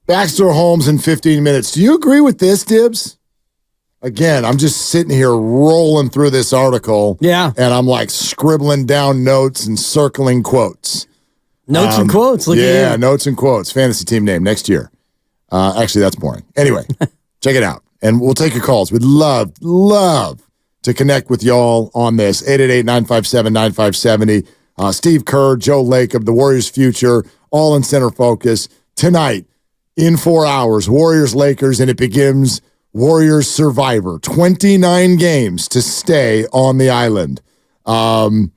Baxter, Holmes in 15 minutes. Do you agree with this, Dibs? Again, I'm just sitting here rolling through this article. Yeah. And I'm like scribbling down notes and circling quotes. Notes and quotes. Look at you. Notes and quotes. Fantasy team name next year. Actually, that's boring. Anyway, check it out. And we'll take your calls. We'd love to connect with y'all on this. 888-957-9570. Steve Kerr, Joe Lacob, the Warriors' future, all in center focus. Tonight, in 4 hours, Warriors-Lakers, and it begins Warriors Survivor. 29 games to stay on the island. Go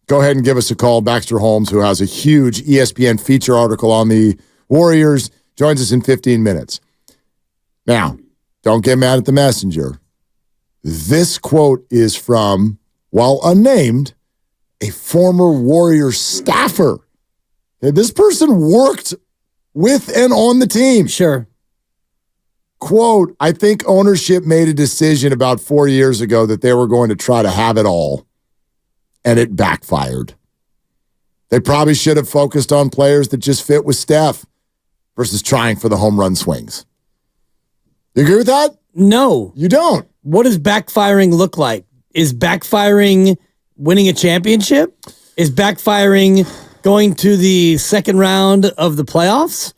ahead and give us a call. Baxter Holmes, who has a huge ESPN feature article on the Warriors, joins us in 15 minutes. Now, don't get mad at the messenger. This quote is from, while unnamed, a former Warriors staffer. Okay, this person worked with and on the team. Sure. Quote, I think ownership made a decision about 4 years ago that they were going to try to have it all, and it backfired. They probably should have focused on players that just fit with Steph versus trying for the home run swings. You agree with that? No. You don't? What does backfiring look like? Is backfiring winning a championship? Is backfiring going to the second round of the playoffs?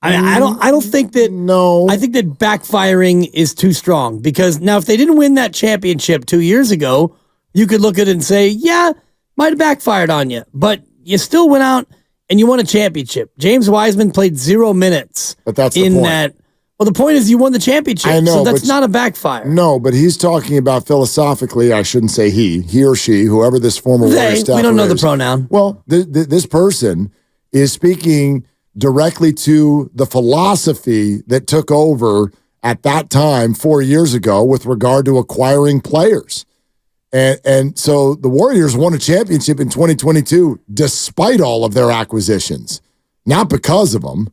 I don't think that. No. I think that backfiring is too strong, because now if they didn't win that championship 2 years ago, you could look at it and say, yeah, might have backfired on you, but you still went out and you won a championship. James Wiseman played 0 minutes. But that's the point. That. Well, the point is you won the championship, I know, so that's not a backfire. No, but he's talking about philosophically. I shouldn't say he or she, whoever this former Warriors staffer is. We don't know the pronoun. Well, this person is speaking directly to the philosophy that took over at that time 4 years ago with regard to acquiring players. And so the Warriors won a championship in 2022 despite all of their acquisitions. Not because of them,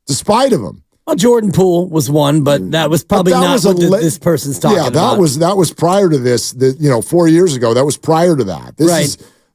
despite of them. Well, Jordan Poole was one, but that was probably not what this person's talking about. Yeah, that was prior to this. 4 years ago, that was prior to that.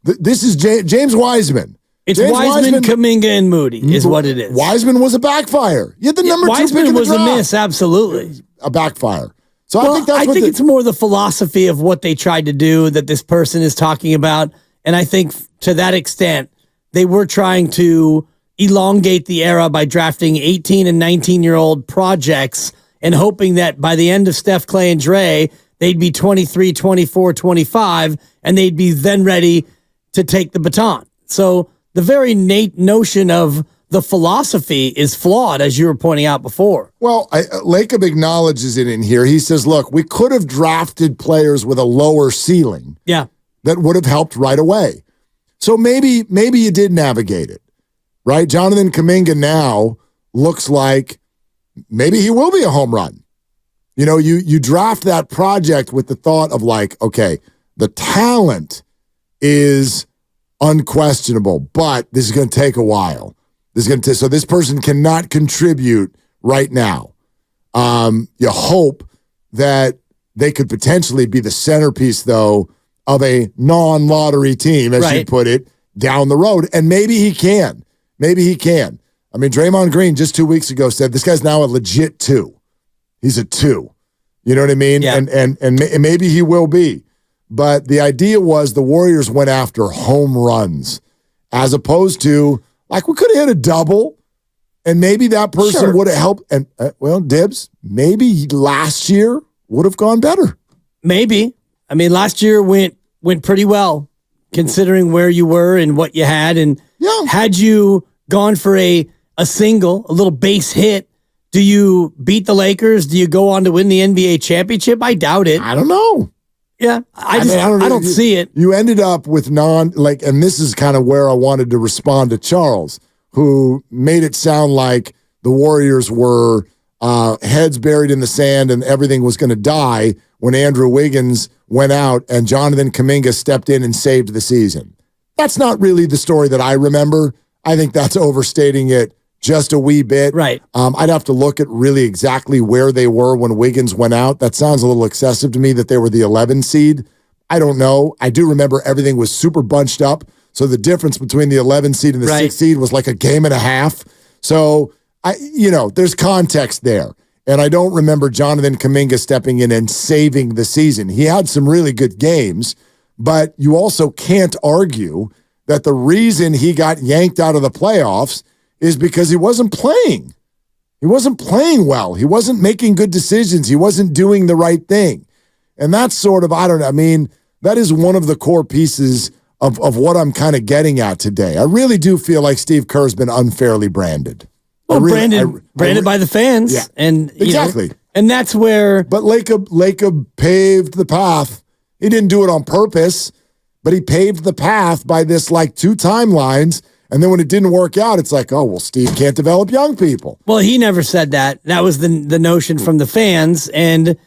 This is James Wiseman. It's Wiseman, Kuminga, and Moody is what it is. Wiseman was a backfire. You had the number 2 pick in the draft. Wiseman was a miss, absolutely. A backfire. So I think it's more the philosophy of what they tried to do that this person is talking about. And I think to that extent, they were trying to elongate the era by drafting 18 and 19-year-old projects and hoping that by the end of Steph, Clay, and Dre, they'd be 23, 24, 25, and they'd be then ready to take the baton. So the very notion of the philosophy is flawed, as you were pointing out before. Well, Lacob acknowledges it in here. He says, look, we could have drafted players with a lower ceiling that would have helped right away. So maybe you did navigate it, right? Jonathan Kuminga now looks like maybe he will be a home run. You draft that project with the thought of like, okay, the talent is unquestionable, but this is going to take a while. So this person cannot contribute right now. You hope that they could potentially be the centerpiece, though, of a non-lottery team, as you put it, down the road. And maybe he can. I mean, Draymond Green just 2 weeks ago said this guy's now a legit 2. He's a 2. You know what I mean? Yeah. And maybe he will be. But the idea was the Warriors went after home runs as opposed to, like, we could have hit a double, and maybe that person would have helped. And, Dibs, maybe last year would have gone better. Maybe. I mean, last year went pretty well, considering where you were and what you had. And had you gone for a single, a little base hit, do you beat the Lakers? Do you go on to win the NBA championship? I doubt it. I don't know. Yeah, I don't see it. You ended up with and this is kind of where I wanted to respond to Charles, who made it sound like the Warriors were heads buried in the sand and everything was going to die when Andrew Wiggins went out and Jonathan Kuminga stepped in and saved the season. That's not really the story that I remember. I think that's overstating it just a wee bit. Right. I'd have to look at really exactly where they were when Wiggins went out. That sounds a little excessive to me that they were the 11 seed. I don't know. I do remember everything was super bunched up. So the difference between the 11 seed and the 6 seed was like a game and a half. So there's context there. And I don't remember Jonathan Kuminga stepping in and saving the season. He had some really good games, but you also can't argue that the reason he got yanked out of the playoffs is because he wasn't playing. He wasn't playing well. He wasn't making good decisions. He wasn't doing the right thing. And that's sort of, I don't know, I mean, that is one of the core pieces of what I'm kind of getting at today. I really do feel like Steve Kerr's been unfairly branded. Well, branded by the fans. Yeah, and exactly. And that's where... But Lacob paved the path. He didn't do it on purpose, but he paved the path by this like 2 timelines. And then when it didn't work out, it's like, oh, well, Steve can't develop young people. Well, he never said that. That was the notion from the fans. And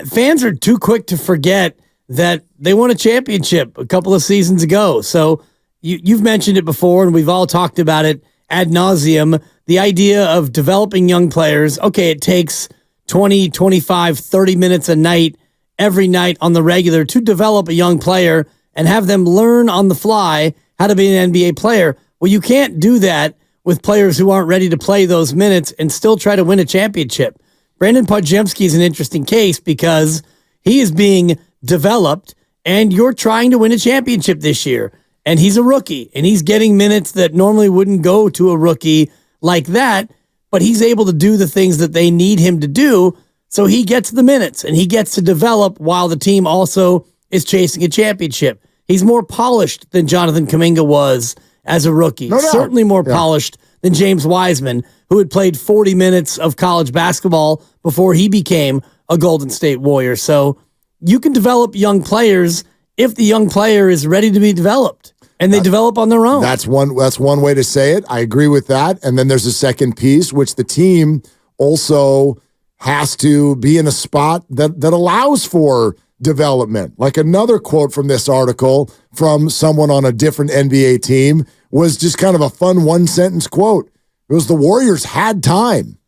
fans are too quick to forget that they won a championship a couple of seasons ago. So you've mentioned it before, and we've all talked about it ad nauseum. The idea of developing young players, okay, it takes 20, 25, 30 minutes a night, every night on the regular to develop a young player and have them learn on the fly how to be an NBA player. Well, you can't do that with players who aren't ready to play those minutes and still try to win a championship. Brandon Podziemski is an interesting case because he is being developed, and you're trying to win a championship this year. And he's a rookie, and he's getting minutes that normally wouldn't go to a rookie like that, but he's able to do the things that they need him to do, so he gets the minutes, and he gets to develop while the team also is chasing a championship. He's more polished than Jonathan Kuminga was as a rookie. No doubt. Certainly more polished than James Wiseman, who had played 40 minutes of college basketball before he became a Golden State Warrior. So you can develop young players if the young player is ready to be developed, and they develop on their own. That's one way to say it. I agree with that. And then there's a second piece, which the team also has to be in a spot that allows for development. Like another quote from this article from someone on a different NBA team was just kind of a fun 1-sentence quote. It was the Warriors had time,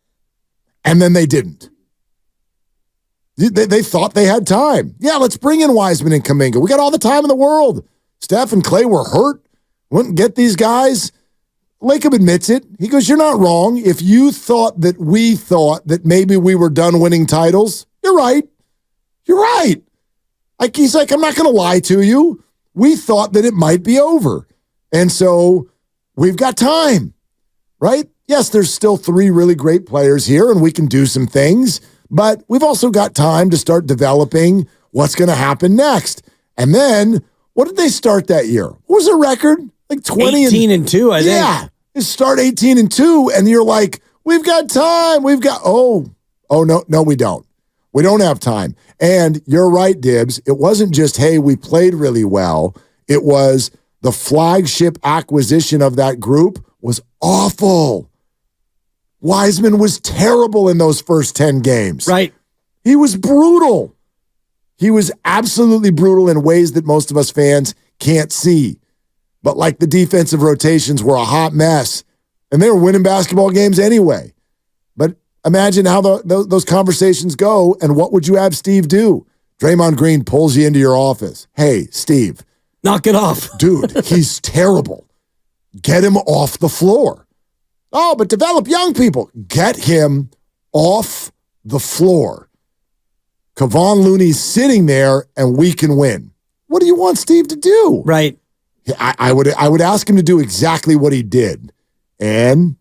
and then they didn't. They thought they had time. Yeah, let's bring in Wiseman and Kuminga. We got all the time in the world. Steph and Clay were hurt. Wouldn't get these guys. Lacob admits it. He goes, you're not wrong. If you thought that we thought that maybe we were done winning titles, you're right. You're right. Like he's like, I'm not going to lie to you. We thought that it might be over. And so we've got time, right? Yes, there's still 3 really great players here, and we can do some things, but we've also got time to start developing what's going to happen next. And then, what did they start that year? What was their record? Like 20 and 2, I think. Yeah, you start 18-2, and you're like, we've got time. We've got, no, we don't. We don't have time. And you're right, Dibs. It wasn't just, hey, we played really well. It was the flagship acquisition of that group was awful. Wiseman was terrible in those first 10 games. Right. He was brutal. He was absolutely brutal in ways that most of us fans can't see. But like the defensive rotations were a hot mess, and they were winning basketball games anyway. But imagine how those conversations go, and what would you have Steve do? Draymond Green pulls you into your office. Hey, Steve. Knock it off. Dude, he's terrible. Get him off the floor. Oh, but develop young people. Get him off the floor. Kevon Looney's sitting there, and we can win. What do you want Steve to do? Right. I would ask him to do exactly what he did. And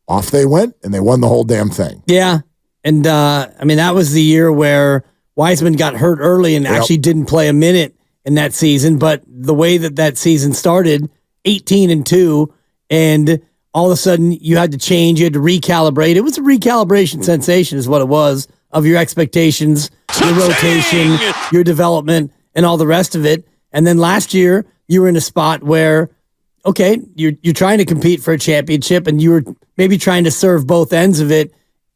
off they went, and they won the whole damn thing. Yeah. And, that was the year where Wiseman got hurt early and actually didn't play a minute in that season. But the way that season started, 18-2, and all of a sudden you had to change, you had to recalibrate. It was a recalibration sensation is what it was, of your expectations, your rotation, your development, and all the rest of it. And then last year, you were in a spot where, okay, you're trying to compete for a championship, and you were maybe trying to serve both ends of it.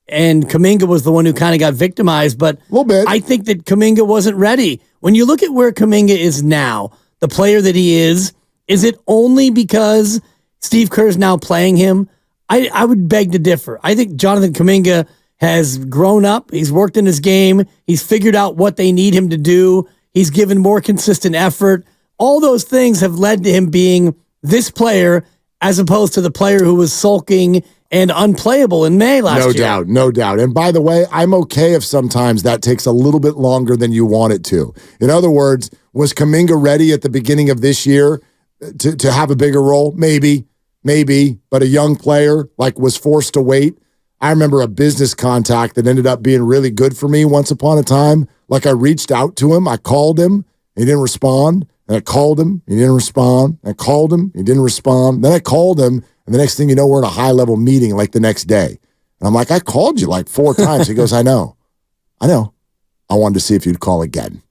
And Kuminga was the one who kind of got victimized. But a little bit. I think that Kuminga wasn't ready. When you look at where Kuminga is now, the player that he is it only because Steve Kerr is now playing him? I would beg to differ. I think Jonathan Kuminga has grown up. He's worked in his game. He's figured out what they need him to do. He's given more consistent effort. All those things have led to him being this player as opposed to the player who was sulking and unplayable in May last year. No doubt. And by the way, I'm okay if sometimes that takes a little bit longer than you want it to. In other words, was Kuminga ready at the beginning of this year to have a bigger role? Maybe, but a young player was forced to wait. I remember a business contact that ended up being really good for me once upon a time. I reached out to him, I called him, he didn't respond. And I called him, he didn't respond. I called him, he didn't respond. Then I called him, and the next thing you know, we're in a high-level meeting the next day. And I'm like, I called you 4 times. He goes, I know. I wanted to see if you'd call again.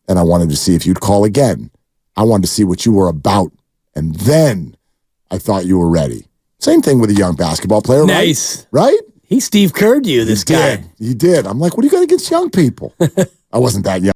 And I wanted to see if you'd call again. I wanted to see what you were about. And then I thought you were ready. Same thing with a young basketball player, nice. Right? He Steve Kerr'd you, this guy. He did. I'm like, what do you got against young people? I wasn't that young.